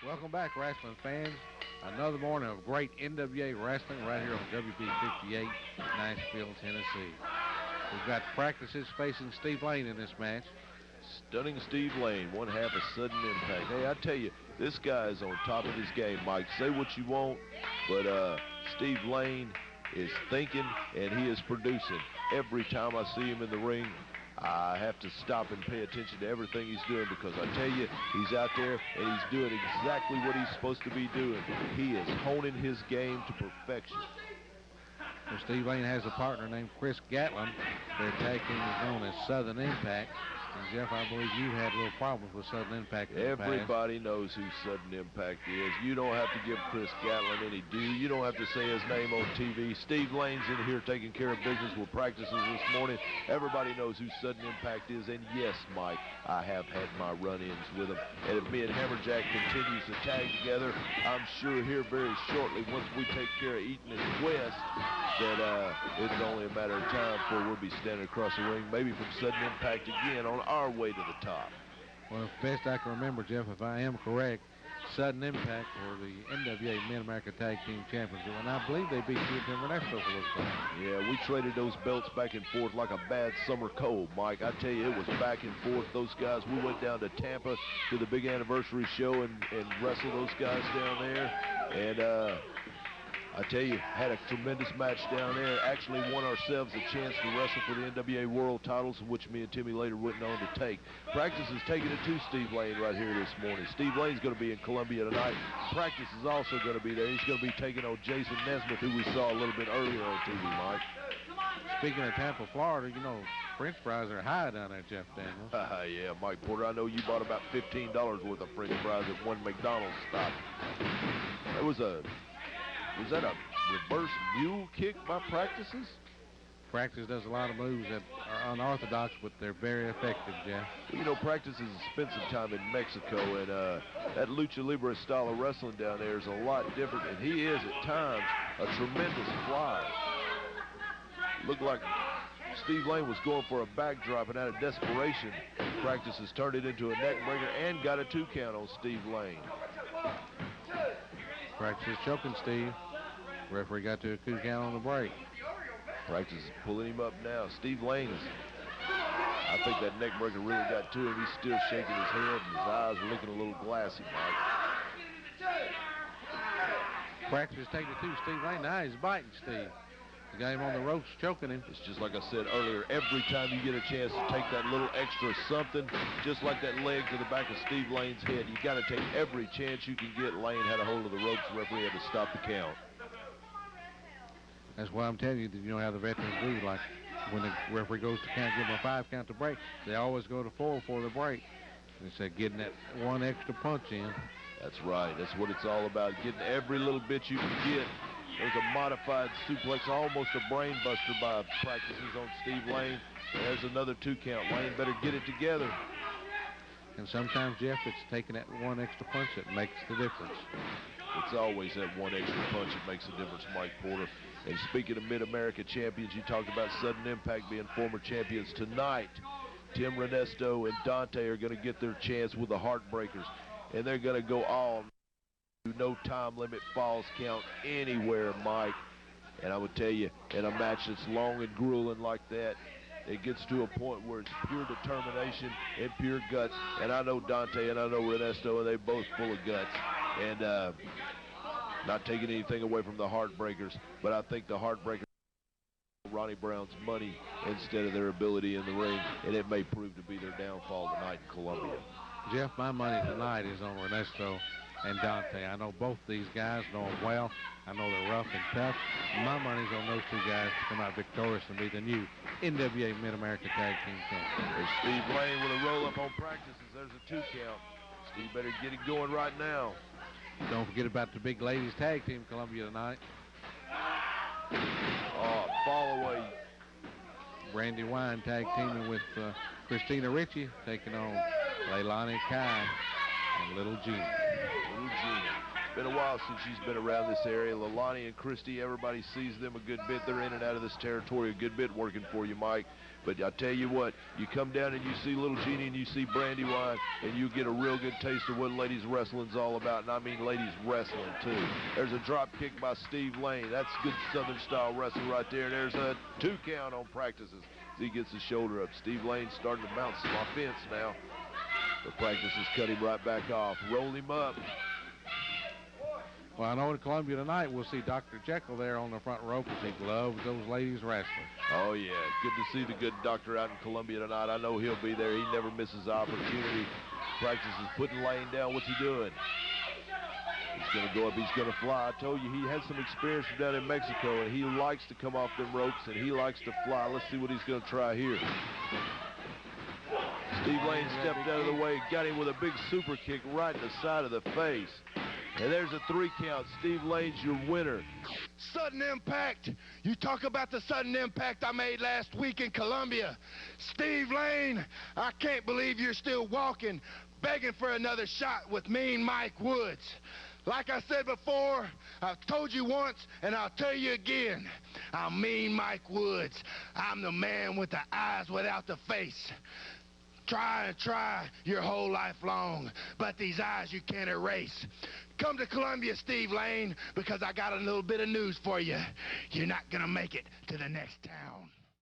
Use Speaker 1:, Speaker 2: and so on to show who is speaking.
Speaker 1: Welcome back, wrestling fans. Another morning of great NWA wrestling right here on WB58, Nashville, Tennessee. We've got practices facing Steve Lane in this match.
Speaker 2: Stunning Steve Lane, one half a sudden impact. Hey, I tell you, this guy is on top of his game, Mike. Say what you want, but Steve Lane is thinking and he is producing. Every time I see him in the ring, I have to stop and pay attention to everything he's doing, because I tell you, he's out there and he's doing exactly what he's supposed to be doing. He is honing his game to perfection.
Speaker 1: Well, Steve Lane has a partner named Chris Gatlin. Their tag team is known as Southern Impact. And Jeff, I believe you had little problems with Southern Impact in the past.
Speaker 2: Everybody knows who Southern Impact is. You don't have to give Chris Gatlin any due. You don't have to say his name on TV. Steve Lane's in here taking care of business with practices this morning. Everybody knows who Southern Impact is. And yes, Mike, I have had my run-ins with him. And if me and Hammerjack continues to tag together, I'm sure here very shortly, once we take care of Eaton and West, that it's only a matter of time before we'll be standing across the ring, maybe from Sudden Impact again, on our way to the top.
Speaker 1: Well, best I can remember, Jeff, if I am correct, Sudden Impact were the NWA Mid-America Tag Team Champions, and I believe they beat you at Denver Nashville for those times.
Speaker 2: Yeah, we traded those belts back and forth like a bad summer cold, Mike. I tell you, it was back and forth. Those guys, we went down to Tampa to the big anniversary show and wrestled those guys down there, and I tell you, had a tremendous match down there. Actually won ourselves a chance to wrestle for the NWA World Titles, which me and Timmy later went on to take. Practice is taking it to Steve Lane right here this morning. Steve Lane's going to be in Columbia tonight. Practice is also going to be there. He's going to be taking on Jason Nesmith, who we saw a little bit earlier on TV, Mike.
Speaker 1: Speaking of Tampa, Florida, you know, French fries are high down there, Jeff Daniels.
Speaker 2: Yeah, Mike Porter, I know you bought about $15 worth of French fries at one McDonald's stop. There was that a reverse mule kick by Practices?
Speaker 1: Practice does a lot of moves that are unorthodox, but they're very effective, Jeff.
Speaker 2: Well, you know, Practice has spent some time in Mexico, and that lucha libre style of wrestling down there is a lot different, and he is at times a tremendous flyer. Looked like Steve Lane was going for a backdrop, and out of desperation, Practice has turned it into a neck breaker and got a 2 count on Steve Lane.
Speaker 1: Practice is choking Steve. Referee got to a 2 count on the break.
Speaker 2: Practice is pulling him up now. Steve Lane is, I think that neck breaker really got to him. He's still shaking his head, and his eyes are looking a little glassy, Mike.
Speaker 1: Practice is taking it to Steve Lane. Now he's biting Steve. He got him on the ropes, choking him.
Speaker 2: It's just like I said earlier, every time you get a chance to take that little extra something, just like that leg to the back of Steve Lane's head, you got to take every chance you can get. Lane had a hold of the ropes. The referee had to stop the count.
Speaker 1: That's why I'm telling you that you know how the veterans do. Like when the referee goes to count, give them a 5 count to break, they always go to 4 for the break. Instead of getting that one extra punch in.
Speaker 2: That's right. That's what it's all about, getting every little bit you can get. There's a modified suplex, almost a brain buster by Practices on Steve Lane. There's another 2 count. Lane better get it together.
Speaker 1: And sometimes, Jeff, it's taking that one extra punch that makes the difference.
Speaker 2: It's always that one extra punch that makes a difference, Mike Porter. And speaking of Mid-America champions, you talked about Sudden Impact being former champions. Tonight, Tim Renesto and Dante are going to get their chance with the Heartbreakers. And they're going to go all no time limit falls count anywhere, Mike. And I would tell you, in a match that's long and grueling like that, it gets to a point where it's pure determination and pure guts. And I know Dante and I know Renesto, and they're both full of guts. And not taking anything away from the Heartbreakers, but I think the Heartbreakers Ronnie Brown's money instead of their ability in the ring, and it may prove to be their downfall tonight in Columbia.
Speaker 1: Jeff, my money tonight is on Renesto and Dante. I know both these guys, know them well. I know they're rough and tough. My money's on those 2 guys to come out victorious and be the new NWA Mid-America Tag Team Champions.
Speaker 2: There's Steve Lane with a roll-up on Practices. There's a 2 count. He better get it going right now.
Speaker 1: Don't forget about the big ladies tag team Columbia tonight.
Speaker 2: Oh, fall away.
Speaker 1: Brandy Wine tag teaming with Christina Ritchie, taking on Leilani Kai and Little Jean.
Speaker 2: Little Jean. Been a while since she's been around this area. Leilani and Christy, everybody sees them a good bit. They're in and out of this territory a good bit, working for you, Mike. But I tell you what, you come down and you see Little Jeannie and you see Brandy Wine, and you get a real good taste of what ladies wrestling's all about. And I mean ladies wrestling too. There's a drop kick by Steve Lane. That's good Southern style wrestling right there. There's a 2 count on practices. He gets his shoulder up. Steve Lane's starting to mount some offense now. The practices cut him right back off. Roll him up.
Speaker 1: Well, I know in Columbia tonight we'll see Dr. Jekyll there on the front row because he loves those ladies wrestling.
Speaker 2: Oh, yeah. Good to see the good doctor out in Columbia tonight. I know he'll be there. He never misses opportunity. Practices putting Lane down. What's he doing? He's going to go up. He's going to fly. I told you he had some experience from down in Mexico, and he likes to come off them ropes, and he likes to fly. Let's see what he's going to try here. Steve Lane stepped out of the way, got him with a big super kick right in the side of the face. And there's a 3 count. Steve Lane's your winner.
Speaker 3: Sudden impact. You talk about the sudden impact I made last week in Columbia. Steve Lane, I can't believe you're still walking, begging for another shot with Mean Mike Woods. Like I said before, I've told you once, and I'll tell you again. I'm Mean Mike Woods. I'm the man with the eyes without the face. Try and try your whole life long, but these eyes you can't erase. Come to Columbia, Steve Lane, because I got a little bit of news for you. You're not gonna make it to the next town.